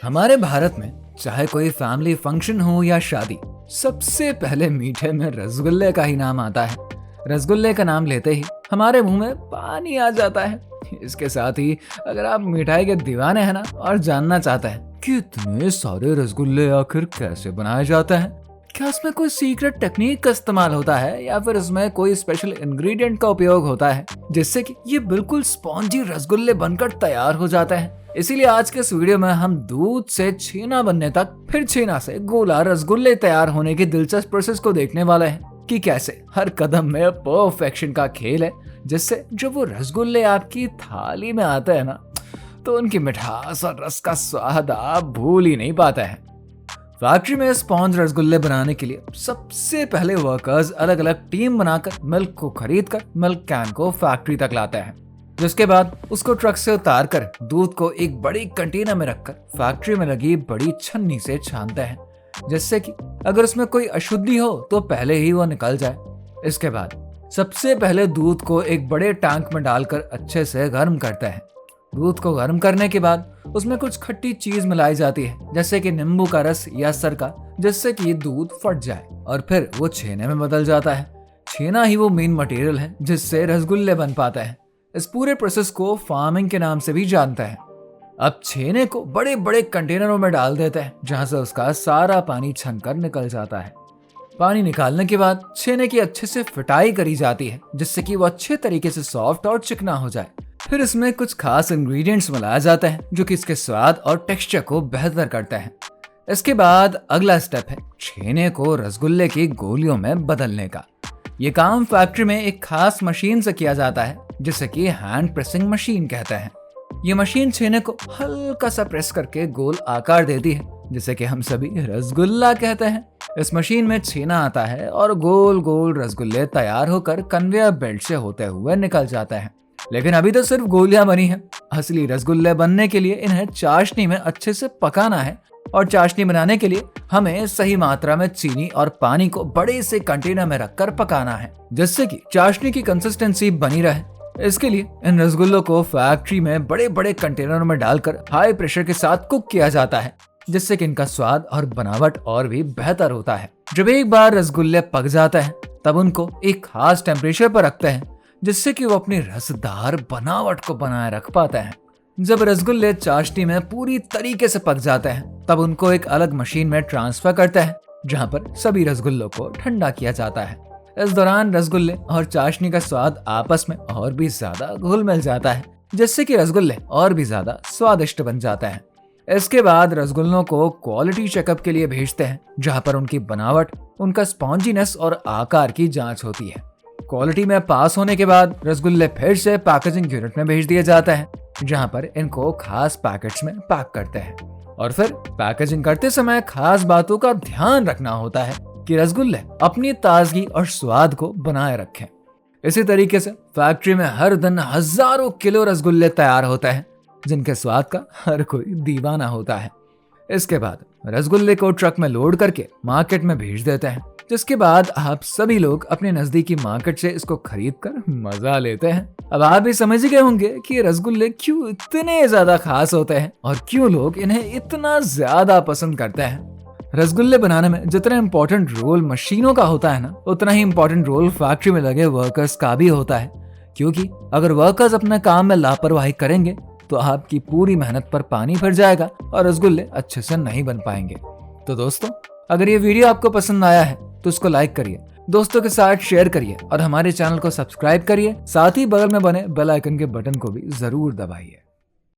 हमारे भारत में चाहे कोई फैमिली फंक्शन हो या शादी, सबसे पहले मीठे में रसगुल्ले का ही नाम आता है। रसगुल्ले का नाम लेते ही हमारे मुंह में पानी आ जाता है। इसके साथ ही अगर आप मिठाई के दीवाने हैं ना और जानना चाहते हैं कि इतने सारे रसगुल्ले आखिर कैसे बनाए जाते हैं, क्या इसमें कोई सीक्रेट टेक्निक का इस्तेमाल होता है या फिर इसमें कोई स्पेशल इंग्रेडिएंट का उपयोग होता है जिससे कि ये बिल्कुल स्पॉन्जी रसगुल्ले बनकर तैयार हो जाते हैं। इसीलिए आज के इस वीडियो में हम दूध से छेना बनने तक, फिर छेना से गोला रसगुल्ले तैयार होने की दिलचस्प प्रोसेस को देखने वाले हैं कि कैसे हर कदम में परफेक्शन का खेल है, जिससे जब वो रसगुल्ले आपकी थाली में आते हैं ना तो उनकी मिठास और रस का स्वाद आप भूल ही नहीं पाते हैं। फैक्ट्री में स्पॉन्ज रसगुल्ले बनाने के लिए सबसे पहले वर्कर्स अलग अलग टीम बनाकर मिल्क को खरीदकर मिल्क कैन को फैक्ट्री तक लाते हैं, जिसके बाद उसको ट्रक से उतारकर दूध को एक बड़ी कंटेनर में रखकर फैक्ट्री में लगी बड़ी छन्नी से छानते हैं, जिससे कि अगर उसमें कोई अशुद्धि हो तो पहले ही वो निकल जाए। इसके बाद सबसे पहले दूध को एक बड़े टैंक में डालकर अच्छे से गर्म करते हैं। दूध को गर्म करने के बाद उसमें कुछ खट्टी चीज मिलाई जाती है, जैसे कि नींबू का रस या सरका, जिससे कि दूध फट जाए और फिर वो छेने में बदल जाता है। छेना ही वो मेन मटेरियल है जिससे रसगुल्ले बन पाते हैं। इस पूरे प्रोसेस को फार्मिंग के नाम से भी जानते हैं। अब छेने को बड़े बड़े कंटेनरों में डाल देते हैं, जहां से उसका सारा पानी छनकर निकल जाता है। पानी निकालने के बाद छेने की अच्छे से फिटाई करी जाती है, जिससे कि वो अच्छे तरीके से सॉफ्ट और चिकना हो जाए। फिर इसमें कुछ खास इंग्रेडिएंट्स मिलाया जाता है जो कि इसके स्वाद और टेक्सचर को बेहतर करते हैं। इसके बाद अगला स्टेप है छेने को रसगुल्ले की गोलियों में बदलने का। ये काम फैक्ट्री में एक खास मशीन से किया जाता है, जिसे कि हैंड प्रेसिंग मशीन कहते हैं। ये मशीन छेने को हल्का सा प्रेस करके गोल आकार देती है, जिसे कि हम सभी रसगुल्ला कहते हैं। इस मशीन में छेना आता है और गोल गोल रसगुल्ले तैयार होकर कन्वेयर बेल्ट से होते हुए निकल जाते हैं। लेकिन अभी तो सिर्फ गोलियां बनी हैं। असली रसगुल्ले बनने के लिए इन्हें चाशनी में अच्छे से पकाना है, और चाशनी बनाने के लिए हमें सही मात्रा में चीनी और पानी को बड़े से कंटेनर में रखकर पकाना है, जिससे कि चाशनी की कंसिस्टेंसी बनी रहे। इसके लिए इन रसगुल्लों को फैक्ट्री में बड़े बड़े कंटेनर में डालकर हाई प्रेशर के साथ कुक किया जाता है, जिससे कि इनका स्वाद और बनावट और भी बेहतर होता है। जब एक बार रसगुल्ले पक जाते हैं तब उनको एक खास टेम्परेचर पर रखते हैं, जिससे कि वो अपनी रसदार बनावट को बनाए रख पाते हैं। जब रसगुल्ले चाशनी में पूरी तरीके से पक जाते हैं तब उनको एक अलग मशीन में ट्रांसफर करते हैं, जहां पर सभी रसगुल्लों को ठंडा किया जाता है। इस दौरान रसगुल्ले और चाशनी का स्वाद आपस में और भी ज्यादा घुल मिल जाता है, जिससे कि रसगुल्ले और भी ज्यादा स्वादिष्ट बन जाते हैं। इसके बाद रसगुल्लों को क्वालिटी चेकअप के लिए भेजते हैं, जहां पर उनकी बनावट, उनका स्पॉन्जीनेस और आकार की जांच होती है। क्वालिटी में पास होने के बाद रसगुल्ले फिर से पैकेजिंग यूनिट में भेज दिए जाते हैं, जहां पर इनको खास पैकेट्स में पैक करते हैं। और फिर पैकेजिंग करते समय खास बातों का ध्यान रखना होता है कि रसगुल्ले अपनी ताजगी और स्वाद को बनाए रखें। इसी तरीके से फैक्ट्री में हर दिन हजारों किलो रसगुल्ले तैयार होते हैं, जिनके स्वाद का हर कोई दीवाना होता है। इसके बाद रसगुल्ले को ट्रक में लोड करके मार्केट में भेज देते हैं, जिसके बाद आप सभी लोग अपने नजदीकी मार्केट से इसको खरीद कर मजा लेते हैं। अब आप भी समझ गए होंगे कि रसगुल्ले क्यों इतने ज्यादा खास होते हैं और क्यों लोग इन्हें इतना ज्यादा पसंद करते हैं। रसगुल्ले बनाने में जितना इम्पोर्टेंट रोल मशीनों का होता है ना, उतना ही इम्पोर्टेंट रोल फैक्ट्री में लगे वर्कर्स का भी होता है, क्योंकि अगर वर्कर्स अपने काम में लापरवाही करेंगे तो आपकी पूरी मेहनत पर पानी फिर जाएगा और रसगुल्ले अच्छे से नहीं बन पाएंगे। तो दोस्तों, अगर ये वीडियो आपको पसंद आया है तो उसको लाइक करिए, दोस्तों के साथ शेयर करिए और हमारे चैनल को सब्सक्राइब करिए। साथ ही बगल में बने बेल आइकन के बटन को भी जरूर दबाइए।